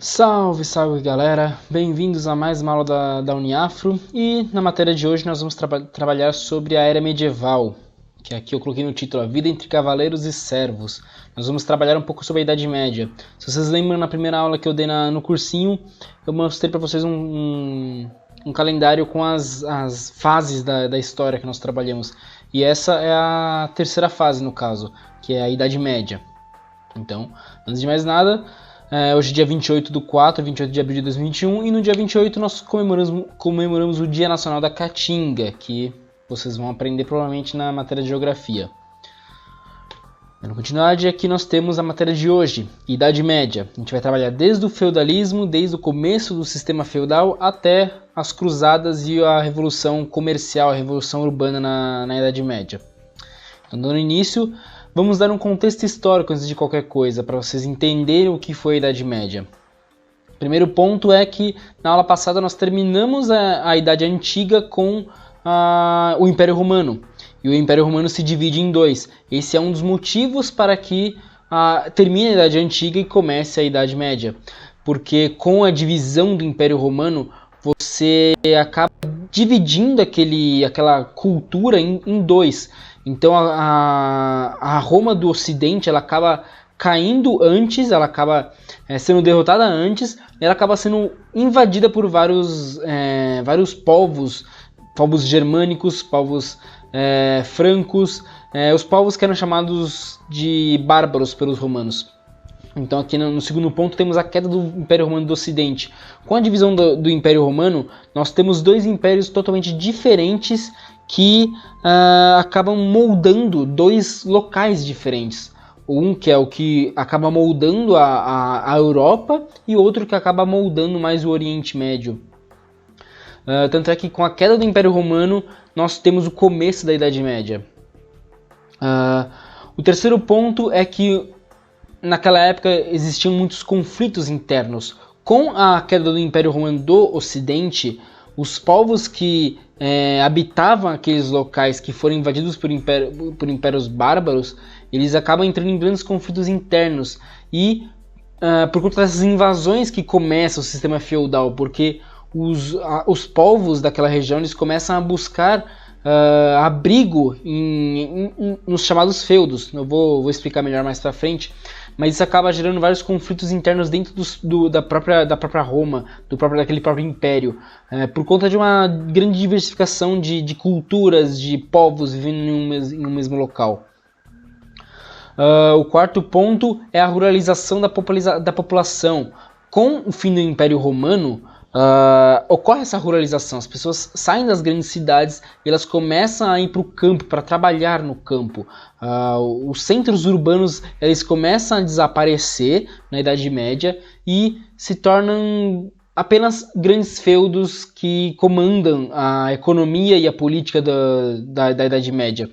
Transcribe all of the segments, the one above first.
Salve, salve galera! Bem-vindos a mais uma aula da Uniafro e na matéria de hoje nós vamos trabalhar sobre a Era Medieval, que aqui eu coloquei no título A Vida entre Cavaleiros e Servos. Nós vamos trabalhar um pouco sobre a Idade Média. Se vocês lembram, na primeira aula que eu dei no cursinho, eu mostrei para vocês um calendário com as fases da história que nós trabalhamos. E essa é a terceira fase no caso, que é a Idade Média. Então, antes de mais nada... hoje é dia 28 de abril de 2021 e no dia 28 nós comemoramos o Dia Nacional da Caatinga, que vocês vão aprender provavelmente na matéria de Geografia. Dando continuidade, aqui nós temos a matéria de hoje, Idade Média. A gente vai trabalhar desde o feudalismo, desde o começo do sistema feudal até as cruzadas e a revolução comercial, a revolução urbana na Idade Média. Então, dando início... Vamos dar um contexto histórico antes de qualquer coisa, para vocês entenderem o que foi a Idade Média. O primeiro ponto é que na aula passada nós terminamos a Idade Antiga com o Império Romano. E o Império Romano se divide em dois. Esse é um dos motivos para que termine a Idade Antiga e comece a Idade Média. Porque com a divisão do Império Romano, você acaba dividindo aquela cultura em dois. Então a Roma do Ocidente ela acaba caindo antes, ela acaba sendo derrotada antes, ela acaba sendo invadida por vários povos germânicos, povos francos, os povos que eram chamados de bárbaros pelos romanos. Então aqui no segundo ponto temos a queda do Império Romano do Ocidente. Com a divisão do Império Romano, nós temos dois impérios totalmente diferentes que acabam moldando dois locais diferentes. Um que é o que acaba moldando a Europa e outro que acaba moldando mais o Oriente Médio. Tanto é que com a queda do Império Romano nós temos o começo da Idade Média. O terceiro ponto é que naquela época existiam muitos conflitos internos. Com a queda do Império Romano do Ocidente, os povos que habitavam aqueles locais que foram invadidos por impérios bárbaros, eles acabam entrando em grandes conflitos internos. E por conta dessas invasões que começa o sistema feudal, porque os povos daquela região eles começam a buscar abrigo nos chamados feudos. Eu vou explicar melhor mais pra frente. Mas isso acaba gerando vários conflitos internos dentro da própria Roma, daquele próprio império, por conta de uma grande diversificação de culturas, de povos vivendo em um mesmo local. O quarto ponto é a ruralização da população. Com o fim do Império Romano, ocorre essa ruralização. As pessoas saem das grandes cidades e elas começam a ir para o campo, para trabalhar no campo. Os centros urbanos eles começam a desaparecer na Idade Média e se tornam apenas grandes feudos que comandam a economia e a política da Idade Média.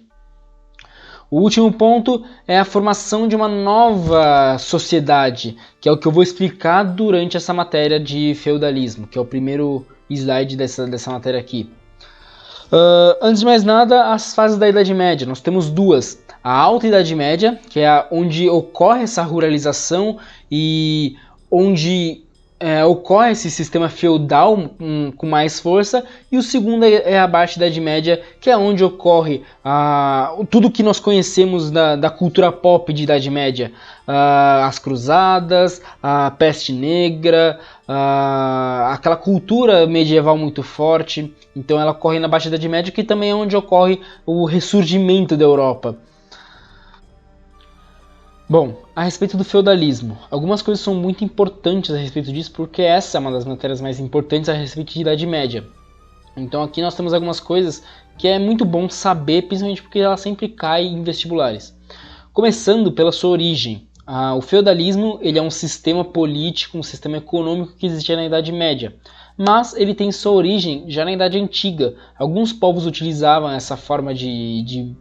O último ponto é a formação de uma nova sociedade, que é o que eu vou explicar durante essa matéria de feudalismo, que é o primeiro slide dessa matéria aqui. Antes de mais nada, as fases da Idade Média. Nós temos duas. A Alta Idade Média, que é onde ocorre essa ruralização e onde ocorre esse sistema feudal com mais força, e o segundo é a Baixa Idade Média, que é onde ocorre tudo que nós conhecemos da cultura pop de Idade Média, as cruzadas, a peste negra, aquela cultura medieval muito forte. Então ela ocorre na Baixa Idade Média, que também é onde ocorre o ressurgimento da Europa. Bom, a respeito do feudalismo, algumas coisas são muito importantes a respeito disso, porque essa é uma das matérias mais importantes a respeito de Idade Média. Então aqui nós temos algumas coisas que é muito bom saber, principalmente porque ela sempre cai em vestibulares. Começando pela sua origem, o feudalismo ele é um sistema político, um sistema econômico que existia na Idade Média, mas ele tem sua origem já na Idade Antiga. Alguns povos utilizavam essa forma de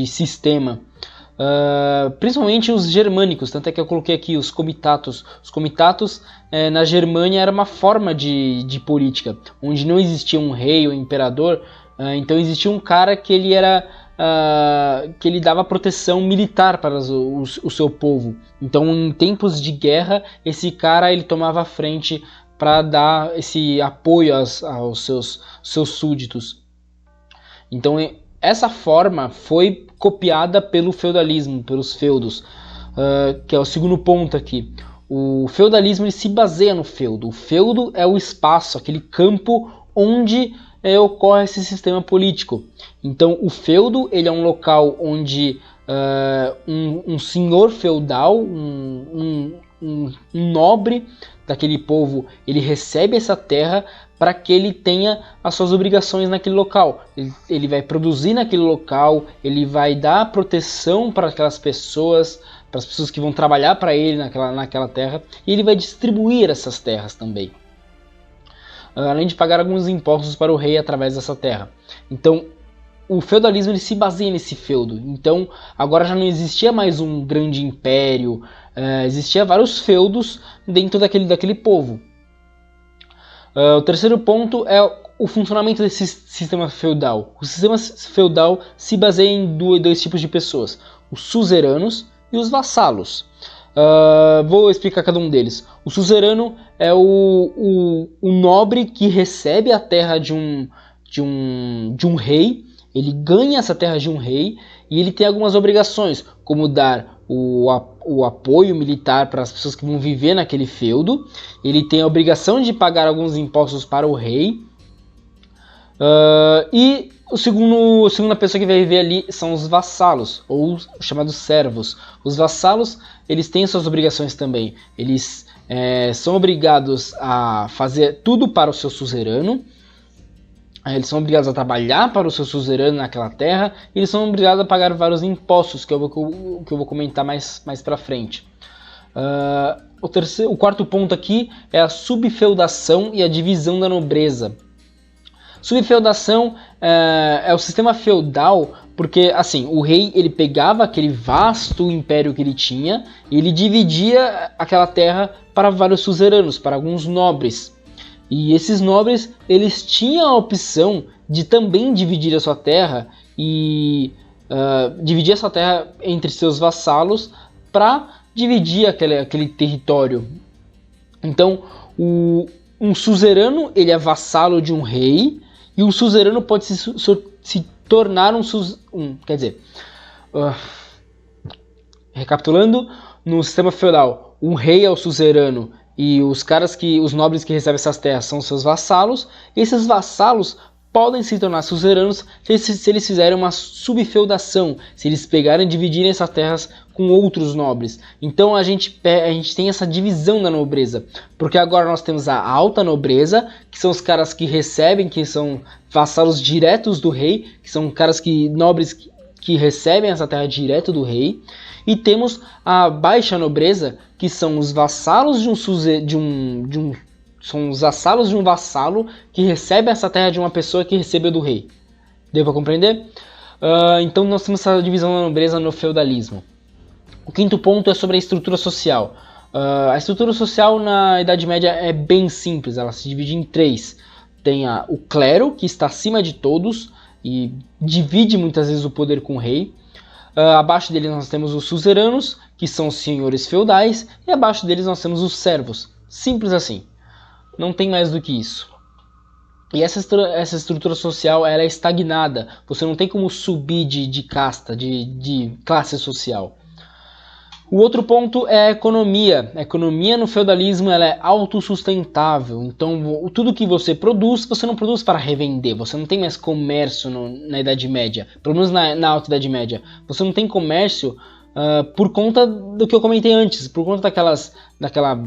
sistema. Principalmente os germânicos, tanto é que eu coloquei aqui os comitatos. Os comitatos na Germânia era uma forma de política, onde não existia um rei ou imperador, então existia um cara que ele era que ele dava proteção militar para o seu povo. Então, em tempos de guerra, esse cara ele tomava a frente para dar esse apoio aos seus súditos. Então, essa forma foi copiada pelo feudalismo, pelos feudos, que é o segundo ponto aqui. O feudalismo ele se baseia no feudo. O feudo é o espaço, aquele campo onde ocorre esse sistema político. Então, o feudo ele é um local onde um senhor feudal, um nobre daquele povo, ele recebe essa terra para que ele tenha as suas obrigações naquele local. Ele vai produzir naquele local, ele vai dar proteção para aquelas pessoas, para as pessoas que vão trabalhar para ele naquela terra, e ele vai distribuir essas terras também. Além de pagar alguns impostos para o rei através dessa terra. Então, o feudalismo ele se baseia nesse feudo. Então, agora já não existia mais um grande império, existia vários feudos dentro daquele povo. O terceiro ponto é o funcionamento desse sistema feudal. O sistema feudal se baseia em dois tipos de pessoas: os suzeranos e os vassalos. Vou explicar cada um deles. O suzerano é o nobre que recebe a terra de um rei. Ele ganha essa terra de um rei e ele tem algumas obrigações, como dar o apoio militar para as pessoas que vão viver naquele feudo. Ele tem a obrigação de pagar alguns impostos para o rei. E a segunda pessoa que vai viver ali são os vassalos, ou os chamados servos. Os vassalos, eles têm suas obrigações também. Eles são obrigados a fazer tudo para o seu suzerano. Eles são obrigados a trabalhar para o seu suzerano naquela terra. E eles são obrigados a pagar vários impostos, que eu vou comentar mais para frente. O quarto ponto aqui é a subfeudação e a divisão da nobreza. Subfeudação é o sistema feudal, porque assim, o rei ele pegava aquele vasto império que ele tinha e ele dividia aquela terra para vários suzeranos, para alguns nobres. E esses nobres eles tinham a opção de também dividir a sua terra e dividir essa terra entre seus vassalos para dividir aquele território. Então, um suzerano ele é vassalo de um rei. E um suzerano pode se tornar recapitulando, no sistema feudal, um rei é o suzerano e os nobres que recebem essas terras são seus vassalos. Esses vassalos podem se tornar suzeranos se eles fizerem uma subfeudação, se eles pegarem e dividirem essas terras com outros nobres. Então a gente tem essa divisão da nobreza, porque agora nós temos a alta nobreza, que são os caras que recebem, que são vassalos diretos do rei, que são nobres que recebem essa terra direto do rei, e temos a baixa nobreza, que são os vassalos são os vassalos de um vassalo que recebe essa terra de uma pessoa que recebeu do rei. Deu para compreender? Então nós temos essa divisão da nobreza no feudalismo. O quinto ponto é sobre a estrutura social. A estrutura social na Idade Média é bem simples, ela se divide em três. Tem o clero, que está acima de todos e divide muitas vezes o poder com o rei. Abaixo dele nós temos os suzeranos, que são os senhores feudais, e abaixo deles nós temos os servos. Simples assim. Não tem mais do que isso. E essa estrutura social ela é estagnada. Você não tem como subir de casta, de classe social. O outro ponto é a economia. A economia no feudalismo ela é autossustentável. Então, tudo que você produz, você não produz para revender. Você não tem mais comércio na Idade Média. Pelo menos na Alta Idade Média. Você não tem comércio por conta do que eu comentei antes. Por conta daquela...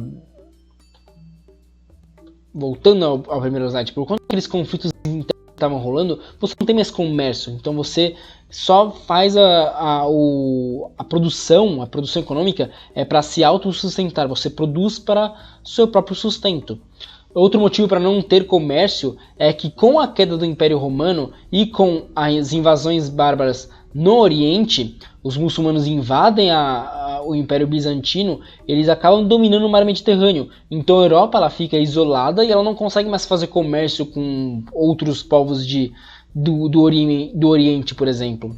Voltando ao primeiro slide. Por conta daqueles conflitos internos que estavam rolando, você não tem mais comércio. Então, você só faz a produção econômica para se autossustentar. Você produz para seu próprio sustento. Outro motivo para não ter comércio é que com a queda do Império Romano e com as invasões bárbaras no Oriente, os muçulmanos invadem o Império Bizantino, eles acabam dominando o mar Mediterrâneo. Então a Europa ela fica isolada e ela não consegue mais fazer comércio com outros povos do Oriente, por exemplo.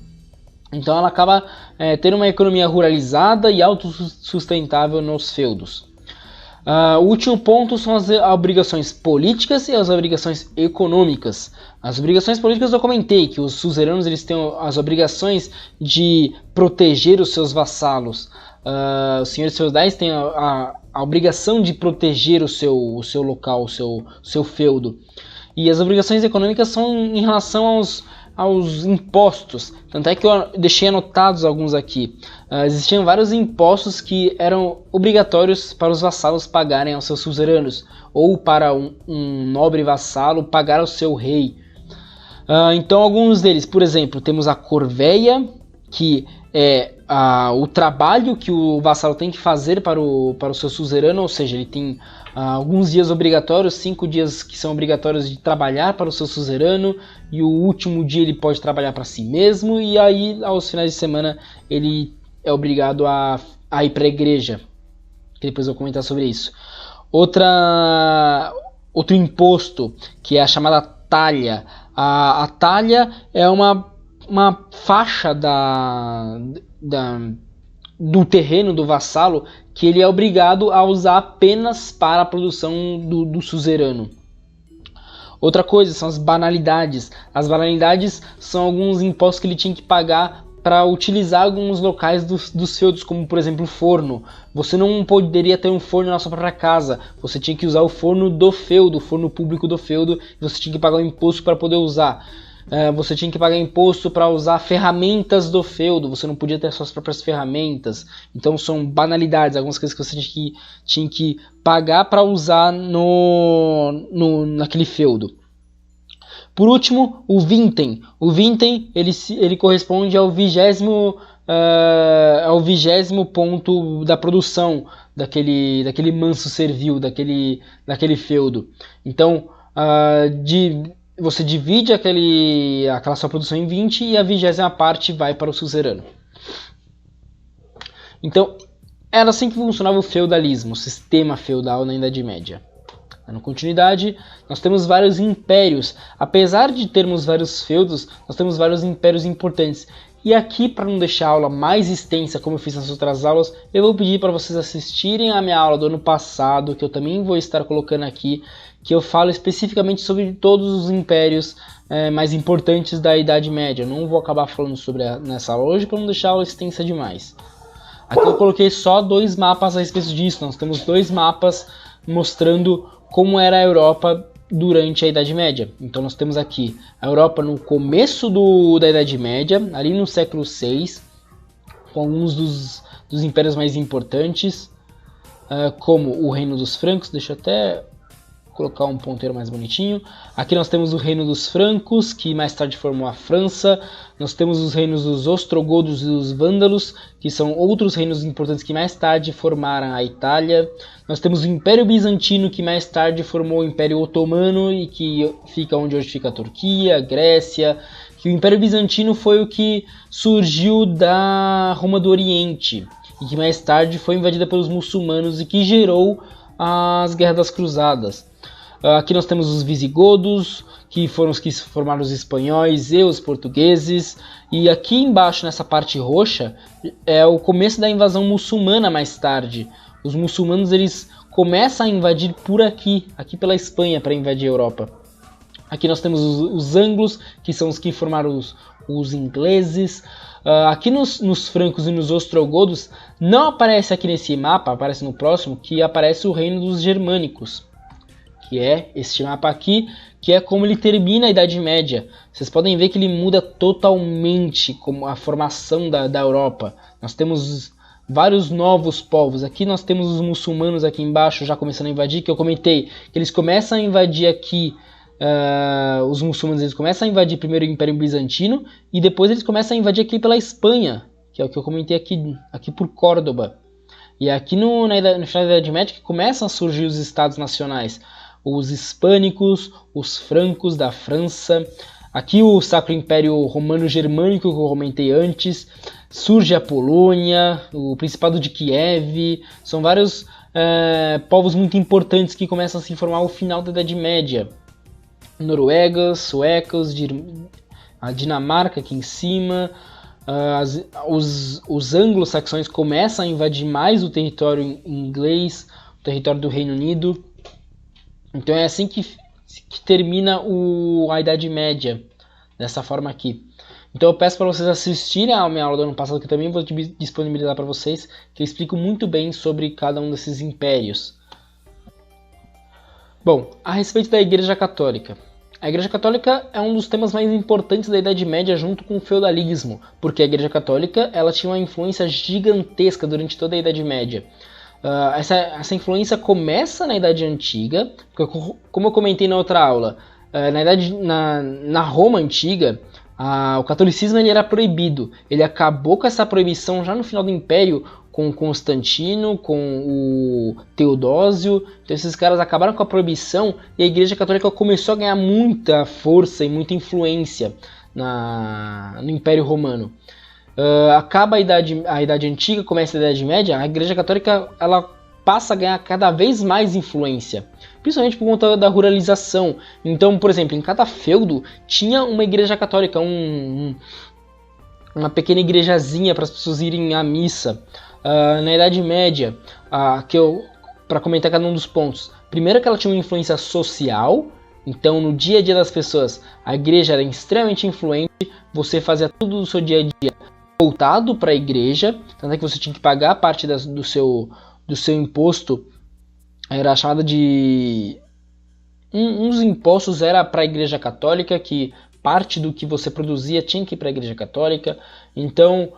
Então ela acaba tendo uma economia ruralizada e autossustentável nos feudos. O último ponto são as obrigações políticas e as obrigações econômicas. As obrigações políticas eu comentei que os suzeranos eles têm as obrigações de proteger os seus vassalos. Os senhores feudais têm a obrigação de proteger o seu local, o seu feudo. E as obrigações econômicas são em relação aos impostos. Tanto é que eu deixei anotados alguns aqui. Existiam vários impostos que eram obrigatórios para os vassalos pagarem aos seus suzeranos, ou para um nobre vassalo pagar ao seu rei. Então alguns deles, por exemplo, temos a corveia, que é o trabalho que o vassalo tem que fazer para o seu suzerano, ou seja, ele tem alguns dias obrigatórios, 5 dias que são obrigatórios de trabalhar para o seu suzerano, e o último dia ele pode trabalhar para si mesmo, e aí aos finais de semana ele é obrigado a ir para a igreja, que depois eu vou comentar sobre isso. Outro imposto, que é a chamada talha. A talha é uma faixa do terreno do vassalo que ele é obrigado a usar apenas para a produção do suzerano. Outra coisa são as banalidades. As banalidades são alguns impostos que ele tinha que pagar para utilizar alguns locais dos feudos, como por exemplo o forno. Você não poderia ter um forno na sua própria casa, você tinha que usar o forno do feudo, o forno público do feudo, e você tinha que pagar um imposto para poder usar. Você tinha que pagar imposto para usar ferramentas do feudo, você não podia ter suas próprias ferramentas. Então são banalidades, algumas coisas que você tinha que pagar para usar naquele feudo. Por último, o vintém. O vintém ele corresponde ao 20º ponto da produção daquele manso servil, daquele feudo. Então, você divide aquela sua produção em 20 e a 20ª parte vai para o suzerano. Então, era assim que funcionava o feudalismo, o sistema feudal na Idade Média. Dando continuidade, nós temos vários impérios. Apesar de termos vários feudos, nós temos vários impérios importantes. E aqui, para não deixar a aula mais extensa, como eu fiz nas outras aulas, eu vou pedir para vocês assistirem a minha aula do ano passado, que eu também vou estar colocando aqui, que eu falo especificamente sobre todos os impérios mais importantes da Idade Média. Eu não vou acabar falando sobre nessa aula hoje, para não deixar a aula extensa demais. Aqui eu coloquei só 2 mapas a respeito disso. Nós temos 2 mapas mostrando como era a Europa durante a Idade Média. Então nós temos aqui a Europa no começo da Idade Média, ali no século VI, com alguns dos impérios mais importantes, como o Reino dos Francos. Deixa eu até colocar um ponteiro mais bonitinho. Aqui nós temos o Reino dos Francos, que mais tarde formou a França. Nós temos os reinos dos Ostrogodos e dos Vândalos, que são outros reinos importantes que mais tarde formaram a Itália. Nós temos o Império Bizantino, que mais tarde formou o Império Otomano e que fica onde hoje fica a Turquia, a Grécia. Que o Império Bizantino foi o que surgiu da Roma do Oriente e que mais tarde foi invadida pelos muçulmanos e que gerou as Guerras das Cruzadas. Aqui nós temos os visigodos, que foram os que formaram os espanhóis e os portugueses. E aqui embaixo, nessa parte roxa, é o começo da invasão muçulmana mais tarde. Os muçulmanos eles começam a invadir por aqui pela Espanha, para invadir a Europa. Aqui nós temos os ângulos, que são os que formaram os ingleses. Aqui nos francos e nos ostrogodos, não aparece aqui nesse mapa, aparece no próximo, que aparece o reino dos germânicos, que é este mapa aqui, que é como ele termina a Idade Média. Vocês podem ver que ele muda totalmente como a formação da Europa. Nós temos vários novos povos. Aqui nós temos os muçulmanos aqui embaixo já começando a invadir, que eu comentei que eles começam a invadir aqui. Os muçulmanos eles começam a invadir primeiro o Império Bizantino e depois eles começam a invadir aqui pela Espanha, que é o que eu comentei aqui por Córdoba. E aqui no final da Idade Média que começam a surgir os estados nacionais, os hispânicos, os francos da França. Aqui o Sacro Império Romano Germânico, que eu comentei antes. Surge a Polônia, o Principado de Kiev. São vários povos muito importantes que começam a se formar ao final da Idade Média. Noruegas, suecos, a Dinamarca aqui em cima, Os anglo-saxões começam a invadir mais o território inglês, o território do Reino Unido. Então é assim que termina a Idade Média, dessa forma aqui. Então eu peço para vocês assistirem a minha aula do ano passado, que eu também vou disponibilizar para vocês, que eu explico muito bem sobre cada um desses impérios. Bom, a respeito da Igreja Católica. A Igreja Católica é um dos temas mais importantes da Idade Média junto com o feudalismo, porque a Igreja Católica ela tinha uma influência gigantesca durante toda a Idade Média. Essa influência começa na Idade Antiga, porque, como eu comentei na outra aula, na Roma Antiga, o catolicismo ele era proibido. Ele acabou com essa proibição já no final do Império, com Constantino, com o Teodósio. Então esses caras acabaram com a proibição e a Igreja Católica começou a ganhar muita força e muita influência no Império Romano. Acaba a Idade Antiga, começa a Idade Média, a Igreja Católica ela passa a ganhar cada vez mais influência, principalmente por conta da ruralização. Então, por exemplo, em cada feudo tinha uma igreja católica, uma pequena igrejazinha para as pessoas irem à missa. Na Idade Média, para comentar cada um dos pontos, primeiro que ela tinha uma influência social. Então, no dia a dia das pessoas, a igreja era extremamente influente. Você fazia tudo do seu dia a dia voltado para a igreja, tanto é que você tinha que pagar parte do seu imposto. Era chamada de... uns impostos era para a Igreja Católica, que parte do que você produzia tinha que ir para a Igreja Católica. Então,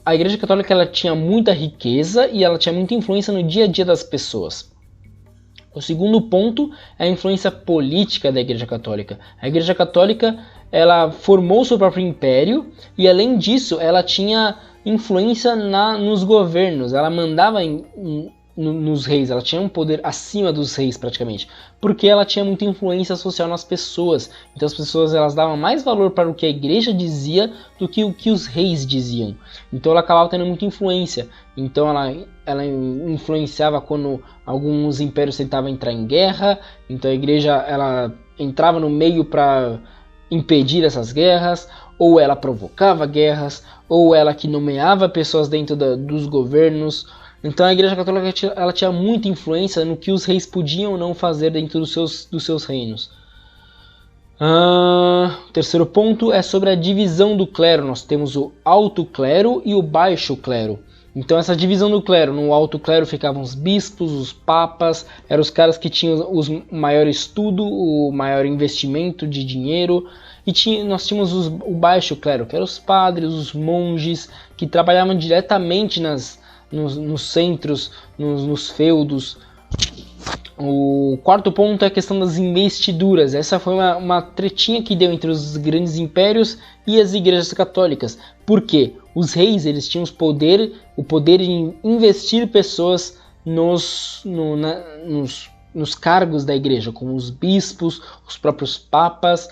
a Igreja Católica ela tinha muita riqueza e ela tinha muita influência no dia a dia das pessoas. O segundo ponto é a influência política da Igreja Católica. A Igreja Católica ela formou seu próprio império e, além disso, ela tinha influência nos governos. Ela mandava nos reis, ela tinha um poder acima dos reis praticamente, porque ela tinha muita influência social nas pessoas. Então as pessoas elas davam mais valor para o que a igreja dizia do que o que os reis diziam. Então ela acabava tendo muita influência. Então ela influenciava quando alguns impérios tentavam entrar em guerra. Então a igreja ela entrava no meio para impedir essas guerras, ou ela provocava guerras, ou ela que nomeava pessoas dentro dos governos. Então a Igreja Católica ela tinha muita influência no que os reis podiam ou não fazer dentro dos seus reinos. O terceiro ponto é sobre a divisão do clero. Nós temos o alto clero e o baixo clero. Então essa divisão do clero, no alto clero ficavam os bispos, os papas, eram os caras que tinham o maior estudo, o maior investimento de dinheiro. E nós tínhamos o baixo clero, que eram os padres, os monges, que trabalhavam diretamente nos centros, nos feudos. O quarto ponto é a questão das investiduras. Essa foi uma tretinha que deu entre os grandes impérios e as igrejas católicas. Por quê? Os reis eles tinham o poder de investir pessoas nos cargos da igreja, como os bispos, os próprios papas,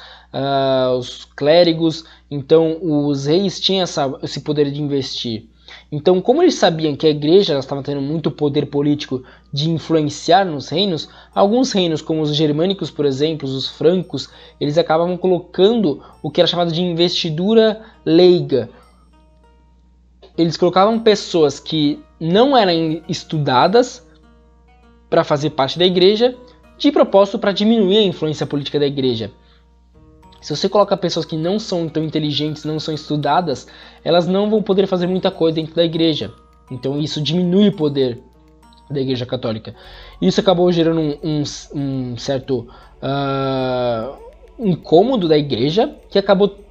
os clérigos. Então os reis tinham esse poder de investir. Então, como eles sabiam que a igreja estava tendo muito poder político de influenciar nos reinos, alguns reinos, como os germânicos, por exemplo, os francos, eles acabavam colocando o que era chamado de investidura leiga. Eles colocavam pessoas que não eram estudadas para fazer parte da igreja, de propósito para diminuir a influência política da igreja. Se você coloca pessoas que não são tão inteligentes, não são estudadas, elas não vão poder fazer muita coisa dentro da igreja. Então isso diminui o poder da Igreja Católica. Isso acabou gerando um certo incômodo da igreja, que acabou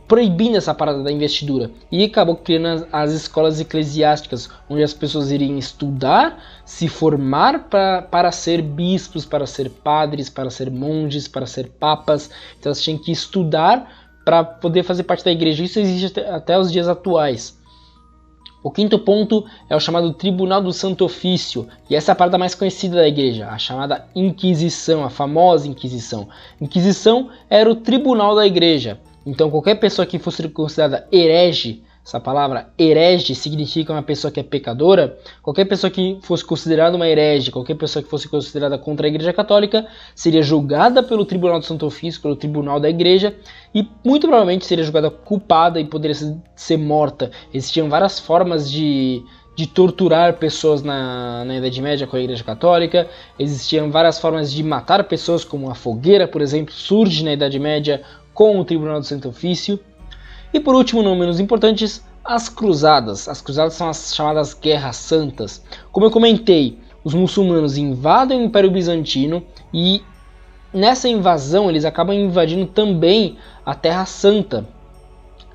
proibindo essa parada da investidura. E acabou criando as escolas eclesiásticas, onde as pessoas iriam estudar, se formar para ser bispos, para ser padres, para ser monges, para ser papas. Então elas tinham que estudar para poder fazer parte da igreja. Isso existe até os dias atuais. O quinto ponto é o chamado Tribunal do Santo Ofício, e essa é a parada mais conhecida da igreja, a chamada Inquisição, a famosa Inquisição. Inquisição era o tribunal da igreja. Então qualquer pessoa que fosse considerada herege Essa palavra herege significa uma pessoa que é pecadora. Qualquer pessoa que fosse considerada uma herege, qualquer pessoa que fosse considerada contra a Igreja Católica, seria julgada pelo Tribunal do Santo Ofício, pelo Tribunal da Igreja, e muito provavelmente seria julgada culpada e poderia ser morta. Existiam várias formas de torturar pessoas na Idade Média com a Igreja Católica. Existiam várias formas de matar pessoas, como a fogueira, por exemplo, surge na Idade Média com o Tribunal do Santo Ofício. E por último, não menos importantes, as cruzadas. As cruzadas são as chamadas Guerras Santas. Como eu comentei, os muçulmanos invadem o Império Bizantino e nessa invasão eles acabam invadindo também a Terra Santa.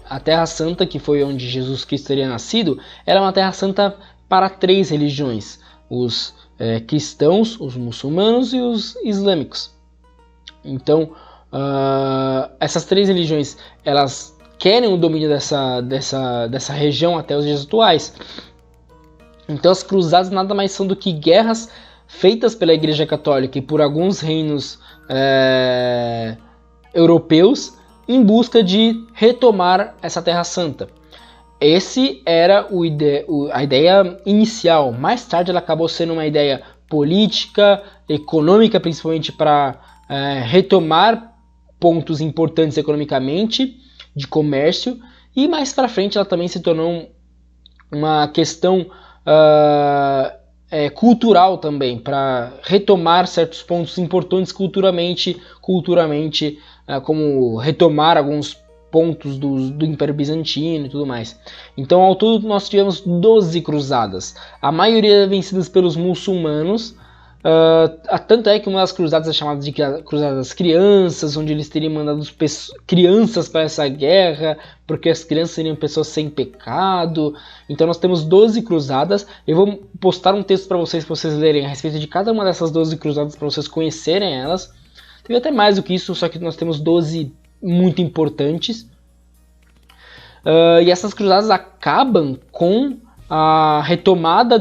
A Terra Santa, que foi onde Jesus Cristo teria nascido, era uma Terra Santa para 3 religiões: os cristãos, os muçulmanos e os islâmicos. Então, essas 3 religiões, elas querem o domínio dessa região até os dias atuais. Então as cruzadas nada mais são do que guerras feitas pela Igreja Católica e por alguns reinos europeus em busca de retomar essa Terra Santa. Esse era a ideia inicial. Mais tarde ela acabou sendo uma ideia política, econômica, principalmente para retomar pontos importantes economicamente, de comércio, e mais para frente ela também se tornou uma questão cultural também, para retomar certos pontos importantes culturalmente, como retomar alguns pontos do Império Bizantino e tudo mais. Então ao todo nós tivemos 12 cruzadas, a maioria vencidas pelos muçulmanos. Tanto é que uma das cruzadas é chamada de Cruzada das Crianças, onde eles teriam mandado crianças para essa guerra, porque as crianças seriam pessoas sem pecado. Então nós temos 12 cruzadas. Eu vou postar um texto para vocês lerem a respeito de cada uma dessas 12 cruzadas, para vocês conhecerem elas. Teve até mais do que isso, só que nós temos 12 muito importantes. E essas cruzadas acabam com a retomada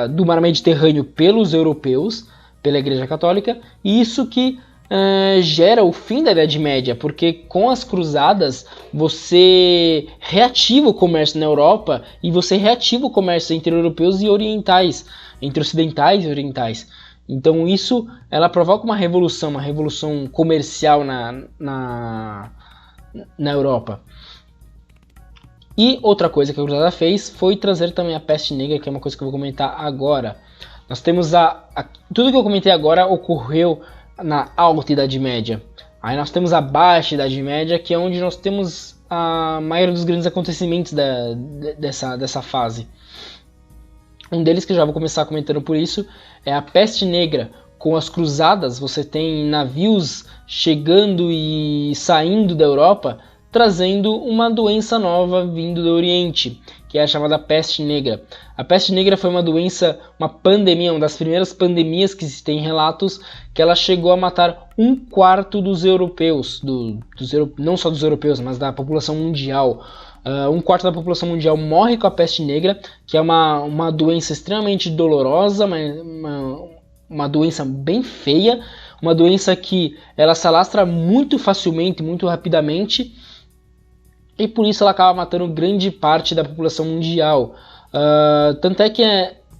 do mar Mediterrâneo pelos europeus, pela Igreja Católica, e isso que gera o fim da Idade Média, porque com as cruzadas você reativa o comércio na Europa e você reativa o comércio entre europeus e orientais, entre ocidentais e orientais. Então isso ela provoca uma revolução comercial na Europa. E outra coisa que a cruzada fez foi trazer também a peste negra, que é uma coisa que eu vou comentar agora. Nós temos tudo que eu comentei agora ocorreu na Alta Idade Média. Aí nós temos a Baixa Idade Média, que é onde nós temos a maioria dos grandes acontecimentos dessa fase. Um deles, que eu já vou começar comentando por isso, é a peste negra. Com as cruzadas, você tem navios chegando e saindo da Europa, trazendo uma doença nova vindo do Oriente, que é a chamada peste negra. A peste negra foi uma doença, uma pandemia, uma das primeiras pandemias que se tem relatos, que ela chegou a matar 1/4 dos europeus, não só dos europeus, mas da população mundial. 1/4 da população mundial morre com a peste negra, que é uma doença extremamente dolorosa, uma doença bem feia, uma doença que ela se alastra muito facilmente, muito rapidamente, e por isso ela acaba matando grande parte da população mundial. Tanto é que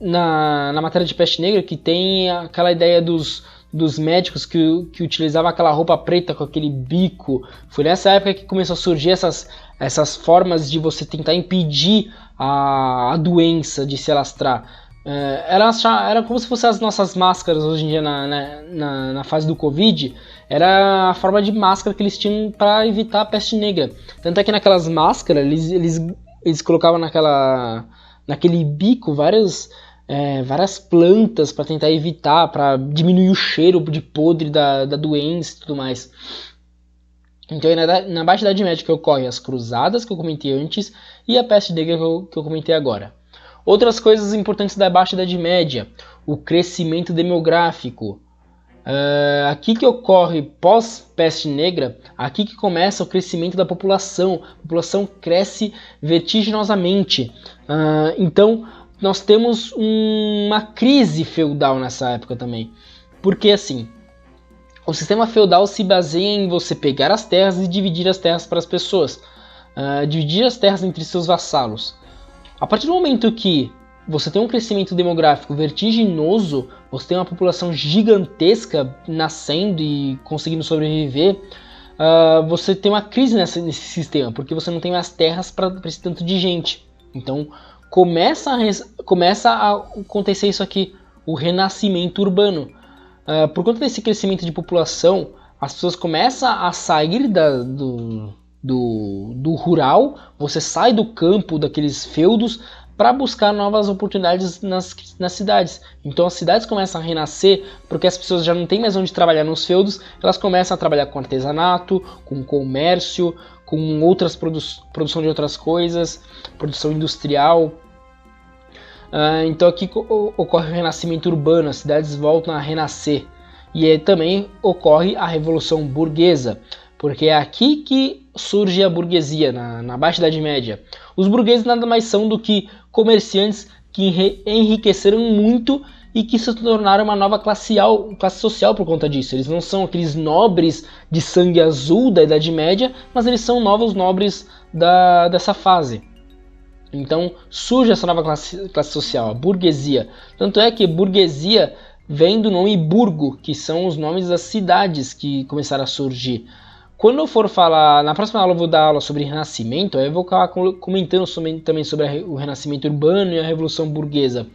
na matéria de peste negra que tem aquela ideia dos médicos que utilizavam aquela roupa preta com aquele bico. Foi nessa época que começou a surgir essas formas de você tentar impedir a doença de se alastrar. Era como se fossem as nossas máscaras hoje em dia na fase do Covid. Era a forma de máscara que eles tinham para evitar a peste negra. Tanto é que naquelas máscaras eles colocavam naquele bico várias plantas para tentar evitar, para diminuir o cheiro de podre da doença e tudo mais. Então na Baixa Idade Média que ocorrem as cruzadas que eu comentei antes e a peste negra que eu comentei agora. Outras coisas importantes da Baixa Idade Média: o crescimento demográfico. Aqui que ocorre pós-peste negra, aqui que começa o crescimento da população. A população cresce vertiginosamente. Então nós temos uma crise feudal nessa época também. Porque assim, o sistema feudal se baseia em você pegar as terras e dividir as terras para as pessoas. dividir as terras entre seus vassalos. A partir do momento que você tem um crescimento demográfico vertiginoso, você tem uma população gigantesca nascendo e conseguindo sobreviver, você tem uma crise nesse sistema, porque você não tem mais terras para esse tanto de gente. Então começa a acontecer isso aqui, o renascimento urbano. Por conta desse crescimento de população, as pessoas começam a sair do rural, você sai do campo, daqueles feudos, para buscar novas oportunidades nas cidades. Então as cidades começam a renascer porque as pessoas já não têm mais onde trabalhar nos feudos, elas começam a trabalhar com artesanato, com comércio, com outras produção de outras coisas, produção industrial. Então aqui ocorre o renascimento urbano, as cidades voltam a renascer. E aí também ocorre a Revolução Burguesa, porque é aqui que surge a burguesia, na Baixa Idade Média. Os burgueses nada mais são do que comerciantes que enriqueceram muito e que se tornaram uma nova classe social por conta disso. Eles não são aqueles nobres de sangue azul da Idade Média, mas eles são novos nobres dessa fase. Então surge essa nova classe social, a burguesia. Tanto é que burguesia vem do nome burgo, que são os nomes das cidades que começaram a surgir. Quando eu for falar, na próxima aula eu vou dar aula sobre renascimento, aí eu vou acabar comentando também sobre o renascimento urbano e a revolução burguesa.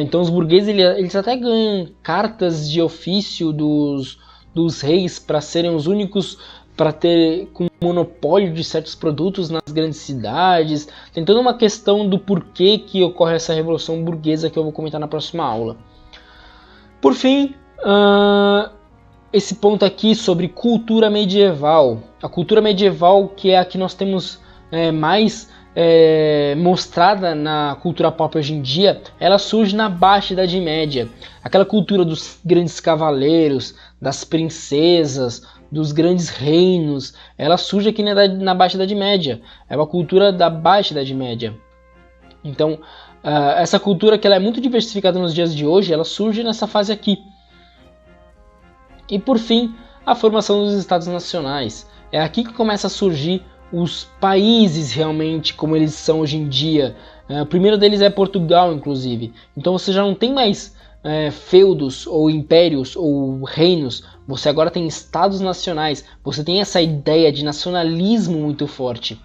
Então os burgueses eles até ganham cartas de ofício dos reis para serem os únicos para ter com monopólio de certos produtos nas grandes cidades. Tem toda uma questão do porquê que ocorre essa revolução burguesa que eu vou comentar na próxima aula. Por fim, esse ponto aqui sobre cultura medieval. A cultura medieval, que é a que nós temos mais mostrada na cultura pop hoje em dia, ela surge na Baixa Idade Média. Aquela cultura dos grandes cavaleiros, das princesas, dos grandes reinos, ela surge aqui na Baixa Idade Média. É uma cultura da Baixa Idade Média. Então, essa cultura que ela é muito diversificada nos dias de hoje, ela surge nessa fase aqui. E por fim, a formação dos Estados Nacionais. É aqui que começa a surgir os países realmente como eles são hoje em dia. O primeiro deles é Portugal, inclusive. Então você já não tem mais feudos ou impérios ou reinos. Você agora tem Estados Nacionais. Você tem essa ideia de nacionalismo muito forte.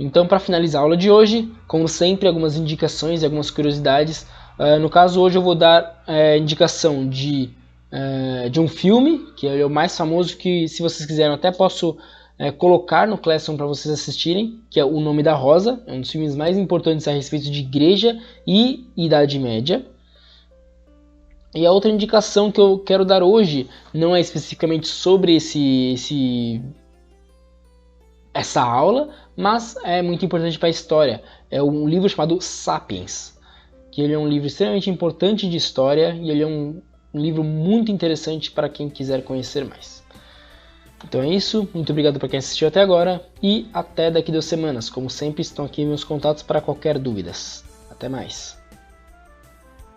Então, para finalizar a aula de hoje, como sempre, algumas indicações e algumas curiosidades. No caso, hoje eu vou dar indicação de um filme, que é o mais famoso, que se vocês quiserem eu até posso colocar no Classroom para vocês assistirem, que é O Nome da Rosa, é um dos filmes mais importantes a respeito de igreja e Idade Média. E a outra indicação que eu quero dar hoje não é especificamente sobre essa aula, mas é muito importante para a história. É um livro chamado Sapiens, que ele é um livro extremamente importante de história e ele é um livro muito interessante para quem quiser conhecer mais. Então é isso, muito obrigado para quem assistiu até agora e até daqui 2 semanas. Como sempre, estão aqui meus contatos para qualquer dúvidas. Até mais!